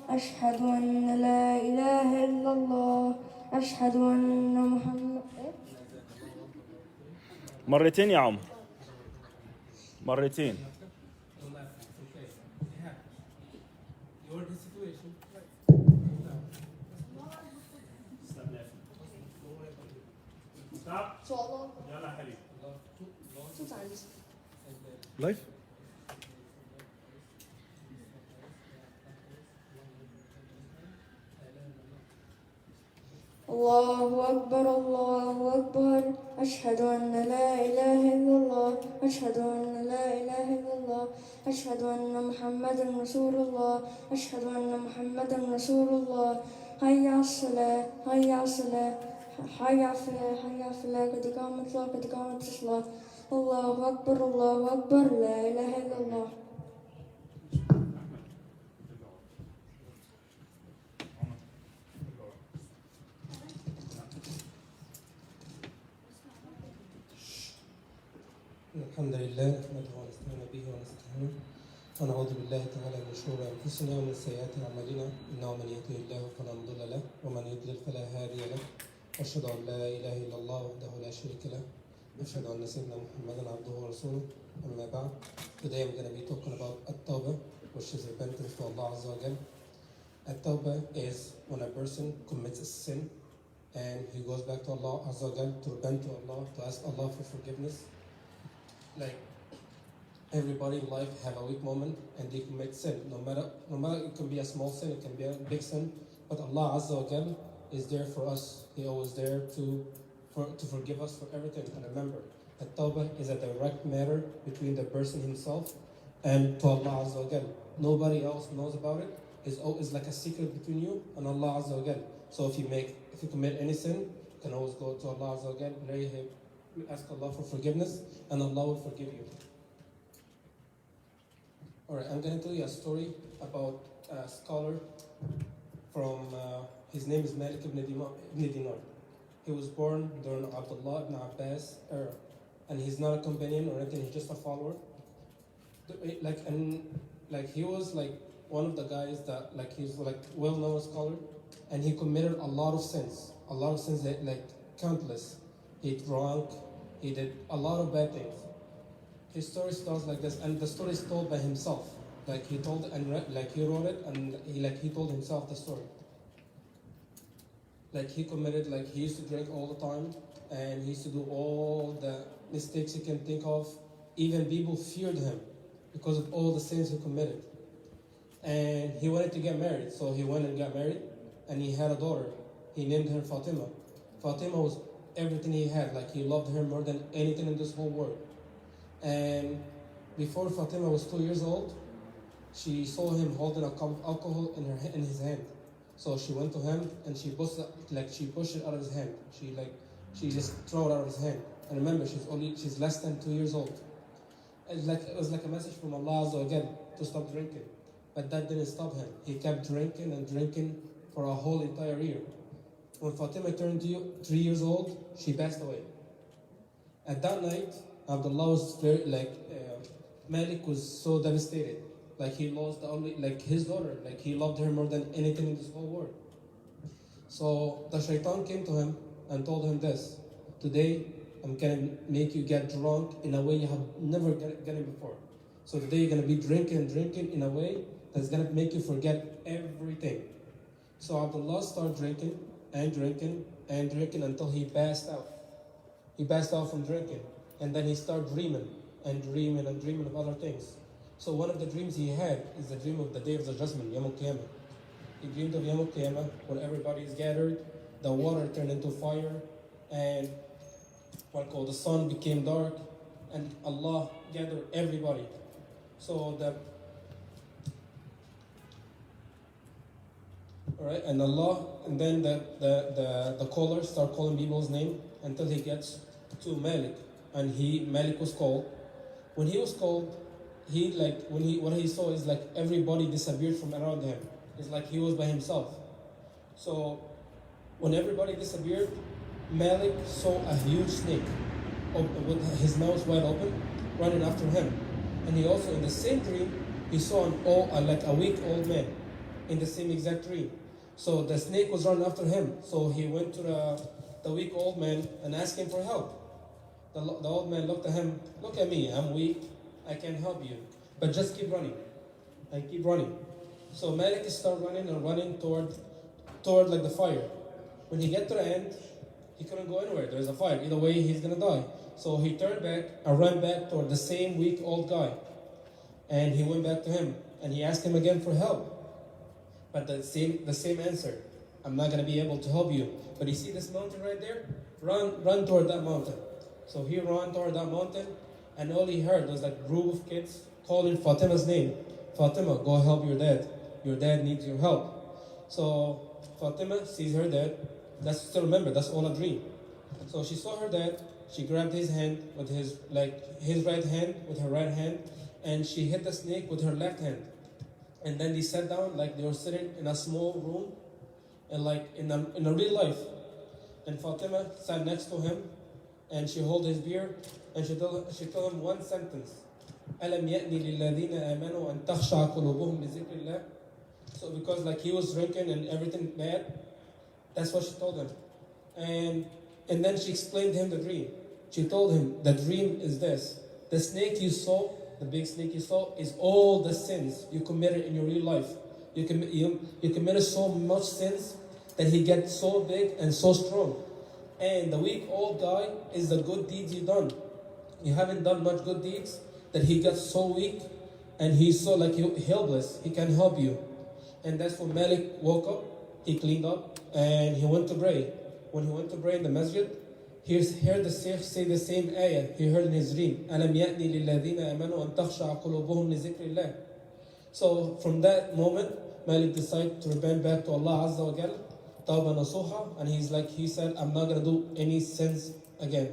أشهد أن لا إله إلا الله أشهد أن محمد مرتين يا عمر، مرتين. يلا حبيبي لايف. الله أكبر الله أكبر أشهد أن لا إله إلا الله أشهد أن لا إله إلا الله أشهد أن محمدا رسول الله أشهد أن محمدا رسول الله حي على الصلاة حي على الصلاة حي على الفلاح حي على الفلاح قد قامت الصلاة قد قامت الصلاة الله أكبر الله أكبر لا إله إلا الله. الحمد لله نحمده ونستعين به ونستعينه ونعوذ بالله تعالى من شرور انفسنا ومن سيئات اعمالنا انه من يهده الله فلا مضل له ومن يضلل فلا هادي له اشهد ان لا اله الا الله وحده لا شريك له اشهد ان سيدنا محمدا عبده ورسوله اما بعد. Today I'm going to be talking about at-tawbah, which is repentance to Allah Azza wa Jal. At-tawbah is when a person commits a sin and he goes back to Allah Azza wa Jal to repent to Allah, to ask Allah for forgiveness. Like everybody in life have a weak moment and they commit sin. No matter it can be a small sin, it can be a big sin, but Allah Azza wa Jal is there for us. He always there to forgive us for everything. And remember, at-tawbah is a direct matter between the person himself and to Allah Azza wa Jal. Nobody else knows about it. It's like a secret between you and Allah Azza wa Jal. So if you commit any sin, you can always go to Allah Azza wa Jal, pray Him, ask Allah for forgiveness, and Allah will forgive you. Alright, I'm going to tell you a story about a scholar from, his name is Malik ibn Dinar. He was born during Abdullah ibn Abbas era, and he's not a companion or anything, he's just a follower. He was like one of the guys that he's like well-known scholar, and he committed a lot of sins that like countless. He drank, he did a lot of bad things. His story starts like this, and the story is told by himself. Like he told and he wrote it, and he told himself the story. Like he committed, he used to drink all the time, and he used to do all the mistakes he can think of. Even people feared him because of all the sins he committed. And he wanted to get married, so he went and got married, and he had a daughter. He named her Fatima. Fatima was everything he had. Like he loved her more than anything in this whole world. And before Fatima was 2 years old, she saw him holding a cup of alcohol in his hand. So she went to him and she pushed it out of his hand. She just threw it out of his hand. And remember, she's less than 2 years old. It was like a message from Allah Azza wa Jal to stop drinking. But that didn't stop him. He kept drinking and drinking for a whole entire year. When Fatima turned 3 years old, she passed away. At that night, Abdullah was very, Malik was so devastated. Like he lost his daughter. Like he loved her more than anything in this whole world. So the shaitan came to him and told him this: today, I'm gonna make you get drunk in a way you have never gotten before. So today you're gonna be drinking in a way that's gonna make you forget everything. So Abdullah started drinking until he passed out. He passed out from drinking, and then he started dreaming of other things. So one of the dreams he had is the dream of the day of the judgment, Yawm al-Qiyamah. He dreamed of Yawm al-Qiyamah when everybody is gathered, the water turned into fire, and the sun became dark, and Allah gathered everybody. And then the caller start calling people's name until he gets to Malik, and Malik was called. When he was called, what he saw is like everybody disappeared from around him. It's like he was by himself. So when everybody disappeared, Malik saw a huge snake with his mouth wide open running after him. And he also, in the same dream, he saw a weak old man in the same exact dream. So the snake was running after him. So he went to the weak old man and asked him for help. The old man looked at him, look at me, I'm weak, I can't help you. But just keep running. And keep running. So Malik started running and running toward like the fire. When he get to the end, he couldn't go anywhere. There's a fire. Either way, he's gonna die. So he turned back and ran back toward the same weak old guy. And he went back to him and he asked him again for help. But the same answer. I'm not gonna be able to help you. But you see this mountain right there? Run toward that mountain. So he ran toward that mountain, and all he heard was like a group of kids calling Fatima's name. Fatima, go help your dad. Your dad needs your help. So Fatima sees her dad. Still remember, that's all a dream. So she saw her dad. She grabbed his hand with his right hand with her right hand, and she hit the snake with her left hand. And then they sat down like they were sitting in a small room, and like in a real life. And Fatima sat next to him, and she held his beard, and she told him one sentence. أَلَمْ يَأْنِ لِلَّذِينَ آمَنُوا أَن تَخْشَعَ قُلُوبُهُم لِذِكْرِ اللَّهِ. So because like he was drinking and everything bad, that's what she told him. And then she explained to him the dream. She told him, the dream is this. The snake you saw, the big snake you saw, is all the sins you committed in your real life. You committed so much sins that he gets so big and so strong. And the weak old guy is the good deeds you done. You haven't done much good deeds that he gets so weak and he's so like helpless. He can't help you. And that's when Malik woke up, he cleaned up, and he went to pray. When he went to pray in the masjid, he heard the Shaykh say the same ayah he heard in his dream. أَلَمْ يَأْنِ لِلَّذِينَ آمَنُوا أَن تَخْشَعَ قُلُوبُهُم لِذِكْرِ اللَّهِ. So from that moment, Malik decided to repent back to Allah Azza wa Jal, Tawbah Nasuha, and he said, I'm not going to do any sins again.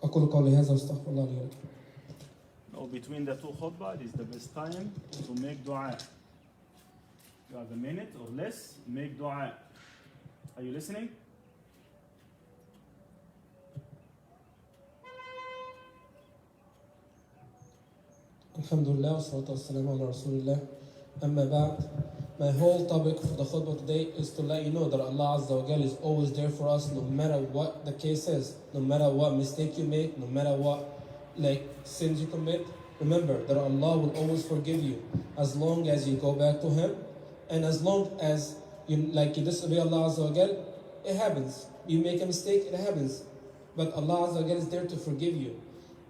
أقول قولي هذا واستغفر الله لي ولكم. No, between the two khutbah, it is the best time to make dua. You have a minute or less, make dua. Are you listening? Alhamdulillah, wassalatu wassalamu ala Rasulillah. Amma ba'd. My whole topic for the khutbah today is to let you know that Allah Azza wa Jal is always there for us no matter what the case is, no matter what mistake you make, no matter what sins you commit. Remember that Allah will always forgive you as long as you go back to Him, and as long as you disobey Allah Azza wa Jal. It happens. You make a mistake, it happens. But Allah Azza wa Jal is there to forgive you.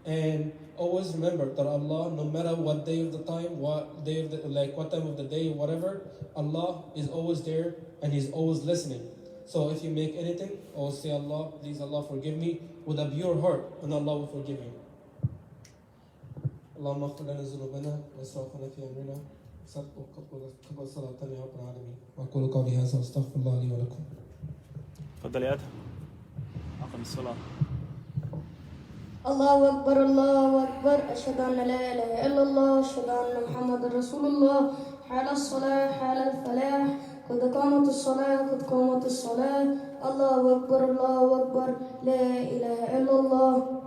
And always remember that Allah, no matter what day of the time, what time of the day, whatever, Allah is always there and He's always listening. So if you make anything, always say, Allah, please Allah forgive me, with a pure heart, and Allah will forgive you. اللهم اغفر لنا ذنوبنا واسرافنا في امرنا وقبل صلاتنا يا رب العالمين. واقول قولي هذا واستغفر الله لي ولكم. تفضل يا أدهم. أقم الصلاة. الله أكبر الله أكبر أشهد أن لا إله إلا الله أشهد أن محمد رسول الله حال الصلاة حال الفلاح قد قامت الصلاة قد قامت الصلاة الله أكبر لا إله إلا الله